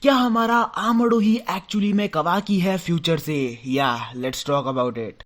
क्या हमारा आमडो ही एक्चुअली में कवाकी है फ्यूचर से? या let's talk about it.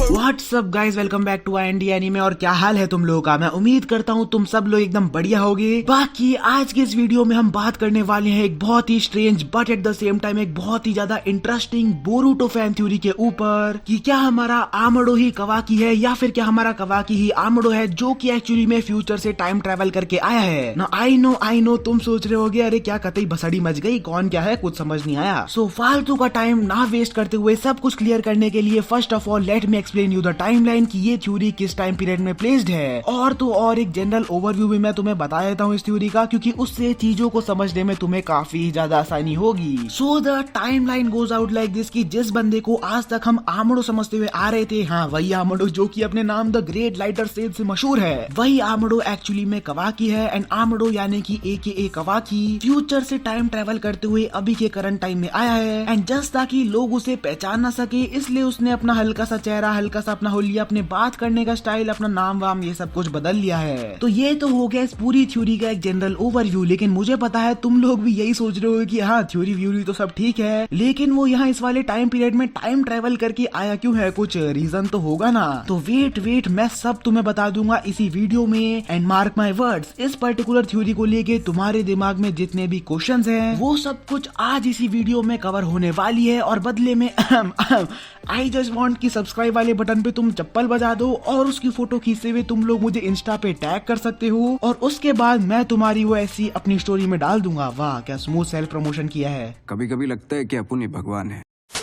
What's up guys, welcome back to IND anime. और क्या हाल है तुम लोगों का? मैं उम्मीद करता हूँ तुम सब लोग एकदम बढ़िया होगे। बाकी आज के इस वीडियो में हम बात करने वाले हैं एक बहुत ही strange but at the same time एक बहुत ही ज्यादा इंटरेस्टिंग बोरुटो फैन थ्योरी के ऊपर कि क्या हमारा आमडो ही कवाकी है या फिर क्या हमारा कवाकी ही आमडो है, जो कि एक्चुअली में फ्यूचर से टाइम ट्रेवल करके आया है ना। आई नो तुम सोच रहे होगे अरे क्या कतई भसड़ी मच गई, कौन क्या है, कुछ समझ नहीं आया। सो फालतू का टाइम ना वेस्ट करते हुए सब कुछ क्लियर करने के लिए first of all let me explain you the timeline कि ये थ्योरी किस टाइम पीरियड में प्लेस्ड है। और तो और एक जनरल ओवरव्यू भी मैं तुम्हें बता देता हूँ इस थ्योरी का, क्योंकि उससे चीजों को समझने में तुम्हें काफी ज्यादा आसानी होगी। So the timeline goes out like this कि जिस बंदे को आज तक हम आमडो समझते हुए आ रहे थे, हाँ वही आमडो जो कि अपने नाम द ग्रेट लाइटर सेज से मशहूर है, वही आमडो एक्चुअली में कवाकी है। एंड आमडो यानी कि AKA कवाकी फ्यूचर से टाइम ट्रेवल करते हुए अभी के करंट टाइम में आया है। एंड जस्ट ताकि लोग उसे पहचान ना सके इसलिए उसने अपना हल्का सा चेहरा, हल्का सा अपना होलिया, अपने बात करने का स्टाइल, अपना नाम वाम ये सब कुछ बदल लिया है। तो ये तो हो गया इस पूरी थ्योरी का एक जनरल ओवरव्यू। लेकिन मुझे पता है तुम लोग भी यही सोच रहे हो कि हाँ थ्योरी व्यूरी तो सब ठीक है, लेकिन वो यहाँ इस वाले टाइम पीरियड में टाइम ट्रेवल करके आया क्यों है, कुछ रीजन तो होगा ना। तो वेट मैं सब तुम्हें बता दूंगा इसी वीडियो में। एंड मार्क माई वर्ड्स, इस पर्टिकुलर थ्योरी को लेके तुम्हारे दिमाग में जितने भी क्वेश्चंस हैं वो सब कुछ आज इसी वीडियो में कवर होने वाली है। और बदले में आई जस्ट वांट कि सब्सक्राइब वाले बटन पे तुम चप्पल बजा दो और उसकी फोटो खींचते हुए तुम लोग मुझे इंस्टा पे टैग कर सकते हो, और उसके बाद मैं तुम्हारी वो ऐसी अपनी स्टोरी में डाल दूंगा। वाह क्या स्मूथ सेल्फ प्रमोशन किया है। कभी कभी लगता है कि अपन ही भगवान है।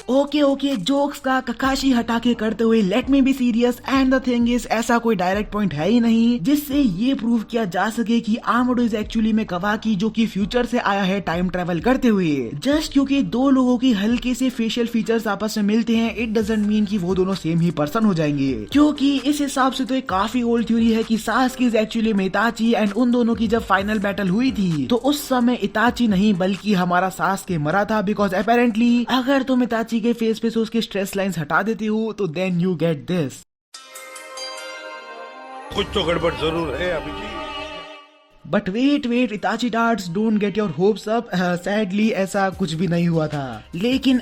ओके जोक्स का ककाशी हटा के करते हुए late me be serious. And the thing is, ऐसा कोई डायरेक्ट पॉइंट है ही नहीं जिससे ये प्रूव किया जा सके कि आमडो इज एक्चुअली में कवाकी जो कि फ्यूचर से आया है टाइम ट्रेवल करते हुए। जस्ट क्योंकि दो लोगों की हल्के से फेशियल फीचर्स आपस में मिलते हैं इट डजंट मीन कि वो दोनों सेम ही पर्सन हो जाएंगे, क्योंकि इस हिसाब से तो एक काफी ओल्ड थ्योरी है कि सास्की इज एक्चुअली में इताची। एंड उन दोनों की जब फाइनल बैटल हुई थी तो उस समय इताची नहीं बल्कि हमारा सास्के मरा था, बिकॉज अपेरेंटली अगर तुम इताची के फेस पे से उसके स्ट्रेस लाइंस हटा देते हो तो देन यू गेट दिस। कुछ तो गड़बड़ जरूर है अभी जी। But wait Itachi darts, don't get your hopes up. Sadly ऐसा कुछ भी नहीं हुआ था। लेकिन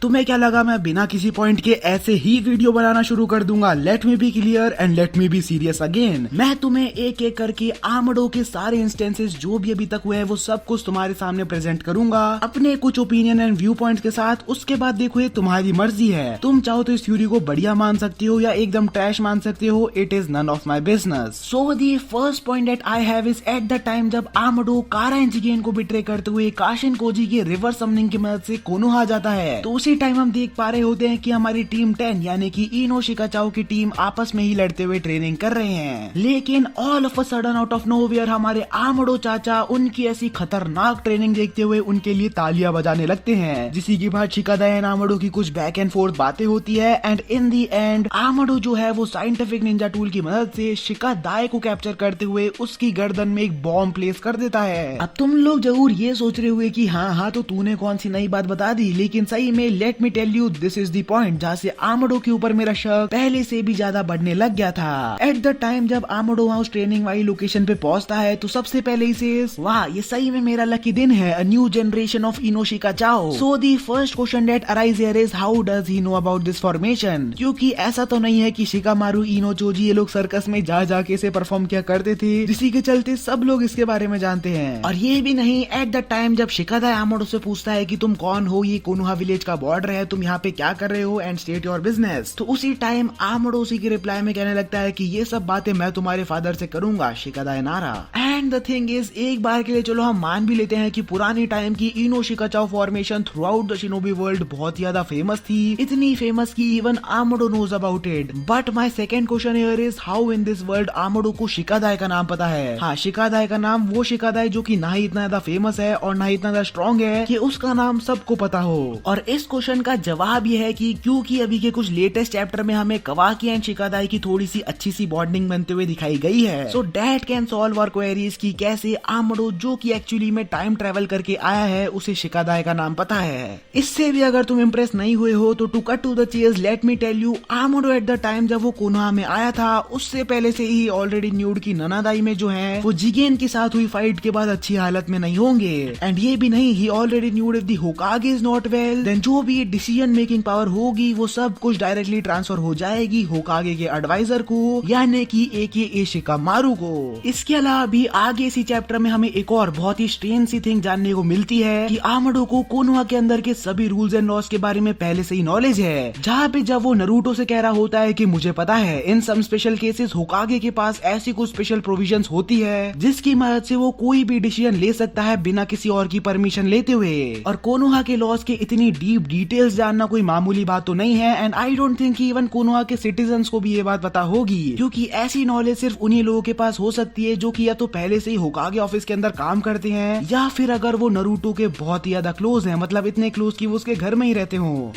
तुम्हें क्या लगा मैं बिना किसी पॉइंट के ऐसे ही वीडियो बनाना शुरू कर दूंगा? Let me be clear and let me be serious again. मैं तुम्हें एक एक करके आमडो के सारे इंस्टेंसेस जो भी अभी तक हुए हैं वो सब कुछ तुम्हारे सामने प्रेजेंट करूंगा अपने कुछ ओपिनियन एंड व्यू पॉइंट्स के साथ। उसके बाद देखो ये तुम्हारी मर्जी है, तुम चाहो तो इस थ्योरी को बढ़िया मान सकते हो या एकदम ट्रैश मान सकते हो। It is none of my business. So the first point that I have is at the time जब आमडो कारा एंजिगेन को बिट्रे करते हुए काशिन कोजी के रिवर्स समनिंग की मदद से कोनोहा जाता है, तो उसी टाइम हम देख पा रहे होते हैं कि हमारी टीम 10 यानी कि इनो शिकाचाओ की टीम आपस में ही लड़ते हुए ट्रेनिंग कर रहे हैं। लेकिन all of a sudden out of nowhere हमारे आमडो चाचा उनकी ऐसी खतरनाक ट्रेनिंग देखते हुए उनके लिए तालियां बजाने लगते हैं, जिसी के बाद शिकादा एंड आमडो की कुछ बैक एंड फोर्थ बातें होती है। एंड इन दी एंड आमडो जो है वो साइंटिफिक निंजा टूल की मदद से शिकादाए को कैप्चर करते हुए उसकी गर्दन में एक बॉम्ब प्लेस कर देता है। अब तुम लोग जरूर ये सोच रहे हुए कि हाँ तो तूने कौन सी नई बात बता दी, लेकिन सही में let me tell you this is the point जहाँ से आमडो के ऊपर मेरा शक पहले से भी ज्यादा बढ़ने लग गया था। एट द टाइम जब आमडो वहाँ उस ट्रेनिंग वाली लोकेशन पे पहुंचता है तो सबसे पहले इसे वाह ये सही में मेरा लकी दिन है, a new generation of Ino Shikacho. So the first question that arise here is how does he know about this formation, क्योंकि ऐसा तो नहीं है कि शिकामारू, इनो चोजी ये लोग सर्कस में जा जाके इसे परफॉर्म किया करते थे जिसी के चलते सब लोग इसके बारे में जानते हैं। और ये भी नहीं, एट द टाइम जब शिकादा आमडो से पूछता है कि तुम कौन हो, ये कोनोहा विलेज का बॉर्डर है, तुम यहाँ पे क्या कर रहे हो एंड स्टेट योर बिजनेस, तो उसी टाइम आमडो उसी के रिप्लाई में कहने लगता है कि ये सब बातें मैं तुम्हारे फादर से करूंगा, शिकादा नारा। एंड द थिंग इज, एक बार के लिए चलो हम मान भी लेते हैं कि पुरानी टाइम की Ino Shikacho formation throughout the shinobi world बहुत ज्यादा फेमस थी, इतनी फेमस की even Amado knows about it. But my second question here is how in this world Amado को शिकादाए का नाम पता है। हाँ, शिकादाई का नाम वो शिकादाई जो कि ना ही इतना ज्यादा फेमस है और ना ही इतना ज्यादा स्ट्रॉन्ग है कि उसका नाम सबको पता हो। और इस क्वेश्चन का जवाब ये है कि क्योंकि अभी के कुछ लेटेस्ट चैप्टर में हमें कवाकी एंड शिकादाई की थोड़ी सी अच्छी सी बॉन्डिंग बनते हुए दिखाई गई है। So that can solve our queries की कैसे आमडो जो कि एक्चुअली में टाइम ट्रेवल करके आया है उसे शिकादाई का नाम पता है। इससे भी अगर तुम इम्प्रेस नहीं हुए हो तो to cut to the chase let me tell you, Amado at the time जब वो कोनोहा में आया था उससे पहले से ही ऑलरेडी न्यूड की ननादाई में जो है वो जिगेन के साथ हुई फाइट के बाद अच्छी हालत में नहीं होंगे। एंड ये भी नहीं, he already knew if the Hokage is not well then जो भी डिसीजन मेकिंग पावर होगी वो सब कुछ डायरेक्टली ट्रांसफर हो जाएगी होकागे के एडवाइजर को, यानी कि एके शिकामारू को। इसके अलावा भी आगे इसी चैप्टर में हमें एक और बहुत ही स्ट्रेंज सी थिंग जानने को मिलती है कि आमडो को कोनोहा के अंदर के सभी रूल्स एंड लॉस के बारे में पहले से ही नॉलेज है। जहाँ पे जब वो नरूटो से कह रहा होता है कि मुझे पता है इन सम स्पेशल केसेस होकागे के पास ऐसी कुछ स्पेशल प्रोविजंस होती है जिसकी मदद से वो कोई भी डिसीजन ले सकता है बिना किसी और की परमिशन लेते हुए। और कोनोहा के लॉस के इतनी डीप डिटेल्स जानना कोई मामूली बात तो नहीं है। And I don't think even Konoha के सिटीजन्स को भी ये बात पता होगी, क्योंकि ऐसी नॉलेज सिर्फ उन्हीं लोगों के पास हो सकती है जो कि या तो पहले से ही होकागे ऑफिस के अंदर काम करते हैं या फिर अगर वो नरूटो के बहुत ही ज्यादा क्लोज हैं, मतलब इतने क्लोज कि वो उसके घर में ही रहते हो।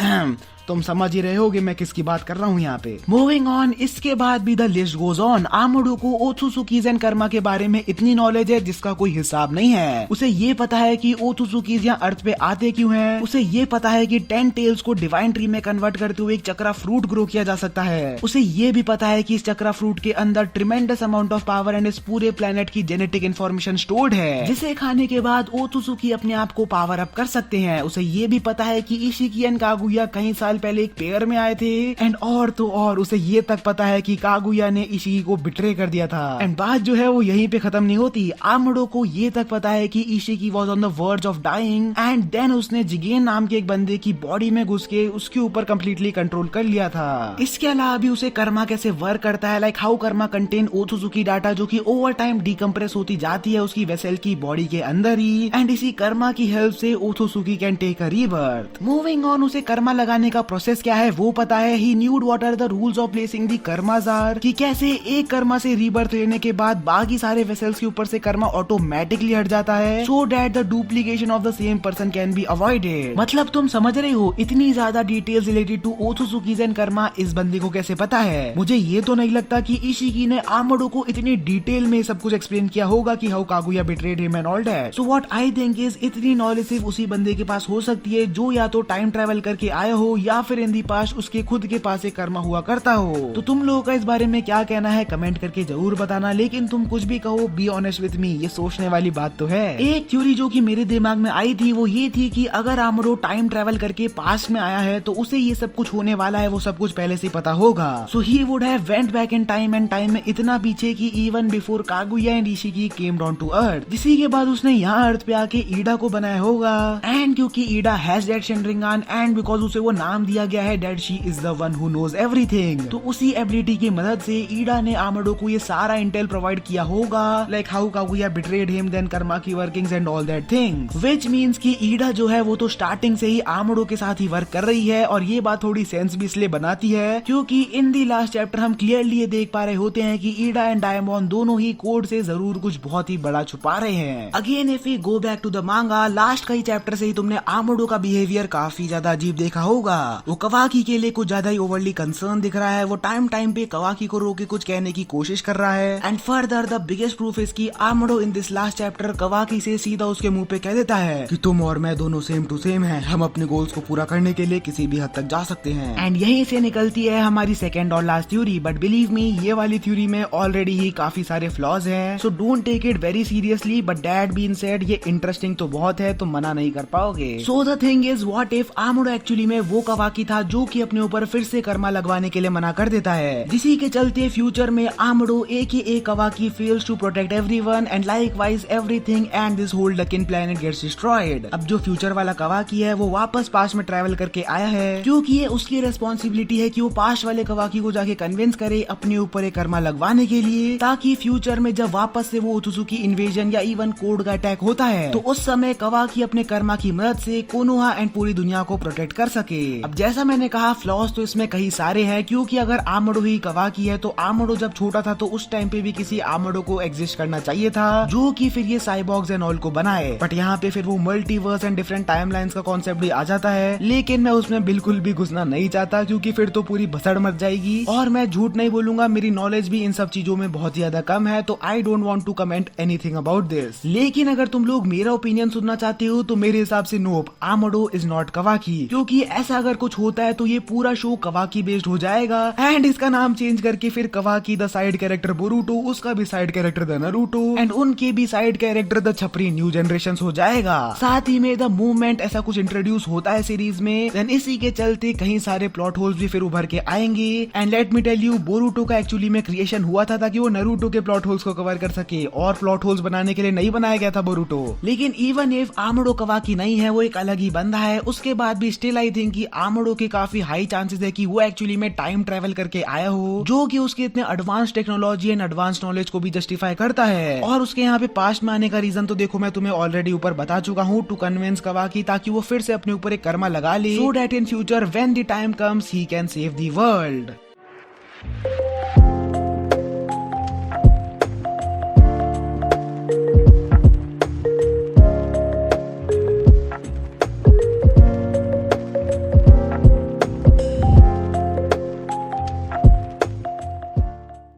तुम समझ ही रहे होगे मैं किसकी बात कर रहा हूँ यहाँ पे। मूविंग ऑन, इसके बाद भी द लिस्ट गोज ऑन। आमडो को ओत्सुसुकीज एंड कर्मा के बारे में इतनी नॉलेज है जिसका कोई हिसाब नहीं है। उसे ये पता है कि ओत्सुसुकीज यहाँ अर्थ पे आते क्यों हैं। उसे ये पता है कि 10 टेल्स को डिवाइन ट्री में कन्वर्ट करते हुए एक चक्रा फ्रूट ग्रो किया जा सकता है। उसे ये भी पता है कि इस चक्रा फ्रूट के अंदर tremendous amount of power and इस पूरे प्लेनेट की जेनेटिक इन्फॉर्मेशन स्टोर्ड है, जिसे खाने के बाद ओत्सुसुकी अपने आप को पावर अप कर सकते हैं। उसे ये भी पता है कि इशिकी एंड कागुया कई साल पहले एक पेयर में आए थे। एंड और तो और उसे ये तक पता है कि कागुया ने इशिकी को बिट्रे कर दिया था। एंड बात जो है वो यहीं पे खत्म नहीं होती। आमडो को ये तक पता है कि इशिकी was on the verge of dying and then उसने जिगेन नाम के एक बंदे की बॉडी में घुस के उसके ऊपर कंप्लीटली कंट्रोल कर लिया था। इसके अलावा भी उसे कर्मा कैसे वर्क करता है, like how karma contain Otsutsuki data जो कि ओवर टाइम डिकम्प्रेस होती जाती है उसकी वेसल की बॉडी के अंदर ही। एंड इसी कर्मा की हेल्प से Otsutsuki can take a rebirth. Moving on, उसे कर्मा लगाने का प्रोसेस क्या है वो पता है। He knew what are the rules of placing the karmas are, कि कैसे एक कर्मा से रीबर्थ लेने के बाद बाकी सारे वेसल्स के ऊपर से कर्मा ऑटोमेटिकली हट जाता है, so that the duplication of the same person can be avoided. मतलब तुम समझ रहे हो इतनी ज्यादा details related to Otsutsukis and karma इस बंदे को कैसे पता है। मुझे ये तो नहीं लगता कि इशिकी ने आमडो को इतनी डिटेल में सब कुछ एक्सप्लेन किया होगा कि how Kaguya betrayed him and all that. So what I think is इतनी नॉलेज सिर्फ उसी बंदे के पास हो सकती है जो या तो टाइम ट्रेवल करके आया हो या फिर इन दी पास्ट उसके खुद के पास एक कर्मा हुआ करता हो। तो तुम लोगों का इस बारे में क्या कहना है कमेंट करके जरूर बताना। लेकिन तुम कुछ भी कहो, बी ऑनेस्ट विद मी, ये सोचने वाली बात तो है। एक थ्योरी जो कि मेरे दिमाग में आई थी वो ये थी कि अगर आमडो टाइम ट्रेवल करके पास्ट में आया है तो उसे ये सब कुछ होने वाला है वो सब कुछ पहले से पता होगा। So he would have went back in time and time में इतना पीछे कि even before Kaguya and Isshiki came down to earth, जिसी के बाद उसने यहाँ अर्थ पे आके ईडा को बनाया होगा। एंड क्योंकि Eida has that Shinringan and because उसे वो नाम दिया गया है that she is the one who knows everything, तो उसी एबिलिटी की मदद से ईडा ने आमडो को ये सारा इंटेल प्रोवाइड किया होगा, like how Kaguya betrayed him, then karma की workings and all that things, which means कि ईडा जो है वो तो स्टार्टिंग से ही आमडो के साथ ही वर्क कर रही है। और ये बात थोड़ी सेंस भी इसलिए बनाती है क्योंकि इन दी लास्ट चैप्टर हम क्लियरली ये देख पा रहे होते हैं कि ईडा एंड डायमंड दोनों ही कोड से जरूर कुछ बहुत ही बड़ा छुपा रहे हैं। Again if we go back to the manga, last कई चैप्टर से ही तुमने आमडो का बिहेवियर काफी ज्यादा अजीब देखा होगा। वो कवाकी के लिए कुछ ज्यादा ही ओवरली कंसर्न दिख रहा है। वो टाइम पे कवाकी को रोके कुछ कहने की कोशिश कर रहा है। And further the biggest proof is कि आमडो इन दिस लास्ट चैप्टर कवाकी से सीधा उसके मुंह पे कह देता है कि तुम और मैं दोनों सेम टू सेम हैं, हम अपने गोल्स को पूरा करने के लिए किसी भी हद तक जा सकते हैं। एंड यहीं से निकलती है हमारी सेकंड और last theory. But believe me, ये वाली थ्योरी में ऑलरेडी ही काफी सारे फ्लॉज हैं, so don't take it very seriously. But that being said, ये इंटरेस्टिंग तो बहुत है, तुम मना नहीं कर पाओगे। So the thing is, what if Amado actually में वो कवाकी था जो कि अपने ऊपर फिर से कर्मा लगवाने के लिए मना कर देता है, जिसी के चलते फ्यूचर में आमडो एक Kawaki fails to protect everyone and likewise everything and this whole ducking planet gets destroyed. अब जो फ्यूचर वाला कवाकी है वो वापस पास्ट में ट्रैवल करके आया है क्योंकि ये उसकी रेस्पॉन्सिबिलिटी है कि वो पास्ट वाले कवाकी को जाके कन्विंस करे अपने ऊपर एक कर्मा लगवाने के लिए, ताकि फ्यूचर में जब वापस से वो ओत्सुसुकी इन्वेजन या इवन कोड का अटैक होता है तो उस समय कवाकी अपने कर्मा की मदद से कोनोहा एंड पूरी दुनिया को प्रोटेक्ट कर सके। अब जैसा मैंने कहा, फ्लॉज तो इसमें कई सारे हैं क्योंकि अगर आमडो ही कवाकी है तो आमडो जब छोटा था तो उस टाइम पे भी किसी आमडो को बोरूटो एग्जिस्ट करना चाहिए था, जो कि फिर ये साइबॉर्ग्स एंड ऑल को बनाए। बट यहाँ पे फिर वो मल्टीवर्स एंड डिफरेंट टाइमलाइंस का कॉन्सेप्ट भी आ जाता है, लेकिन मैं उसमें बिल्कुल भी घुसना नहीं चाहता क्योंकि फिर तो पूरी भसड़ मच जाएगी। और मैं झूठ नहीं बोलूंगा, मेरी नॉलेज भी इन सब चीजों में बहुत ही ज्यादा कम है, तो I don't want to comment anything about this. लेकिन अगर तुम लोग मेरा ओपिनियन सुनना चाहते हो तो मेरे हिसाब से नोप, आमोडो इज नॉट कवाकी, क्योंकि ऐसा अगर कुछ होता है तो ये पूरा शो कवाकी बेस्ड हो जाएगा एंड इसका नाम चेंज करके फिर कवाकी द साइड कैरेक्टर बोरूटो, उसका भी side character the Naruto and उनके भी साइड कैरेक्टर द छपरी न्यू जनरेशन हो जाएगा। साथ ही में द मूवमेंट ऐसा कुछ इंट्रोड्यूस होता है सीरीज में, देन इसी के चलते कहीं सारे प्लॉट होल्स भी फिर उभर के आएंगे। And let me tell you, Boruto का एक्चुअली में क्रिएशन हुआ था ताकि वो नारुतो के प्लॉट होल्स को कवर कर सके, और प्लॉट होल्स बनाने के लिए नहीं बनाया गया था बोरूटो। लेकिन इवन इफ आमोडो कवाकी नहीं है, वो एक अलग ही बंदा है, उसके बाद भी स्टिल आई थिंक कि आमोडो के काफी हाई चांसेस है कि वो एक्चुअली में टाइम ट्रेवल करके आया हो, जो कि उसके इतने advance technology and advance knowledge को भी जस्टिफाई करता है। और उसके यहाँ पे पास्ट में आने का रीजन तो देखो मैं तुम्हें ऑलरेडी ऊपर बता चुका हूँ, टू कन्विंस कवाकी, ताकि वो फिर से अपने ऊपर एक कर्मा लगा ले, so that in future when the time comes he can save the world.